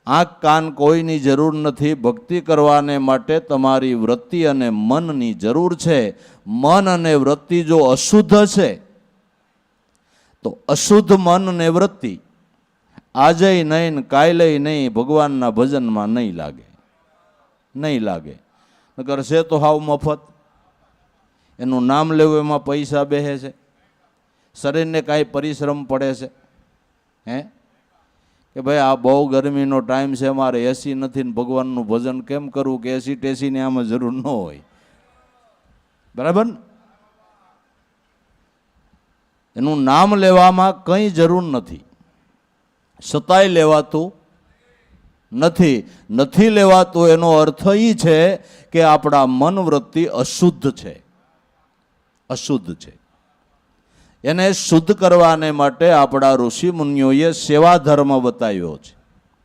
આંખ કાન કોઈની જરૂર નથી. ભક્તિ કરવાને માટે તમારી વૃત્તિ અને મનની જરૂર છે. મન અને વૃત્તિ જો અશુદ્ધ છે તો અશુદ્ધ મન અને વૃત્તિ આજે નહીં કાલે નહીં ભગવાનના ભજનમાં નહીં લાગે, નહીં લાગે. નકર છે તો હાવ મફત. એનું નામ લેવું એમાં પૈસા બેસે છે, શરીરને કાંઈ પરિશ્રમ પડે છે? હે કે ભાઈ આ બહુ ગરમીનો ટાઈમ છે, મારે એસી નથી ને ભગવાનનું ભજન કેમ કરવું કે એસી ટેસીની આમાં જરૂર ન હોય. બરાબર ને? એનું નામ લેવામાં કંઈ જરૂર નથી, છતાંય લેવાતું નથી. નથી લેવાતું એનો અર્થ એ છે કે આપણા મન વૃત્તિ અશુદ્ધ છે, અશુદ્ધ છે. એને શુદ્ધ કરવાને માટે આપણા ઋષિ મુનિઓએ સેવા ધર્મ બતાવ્યો છે.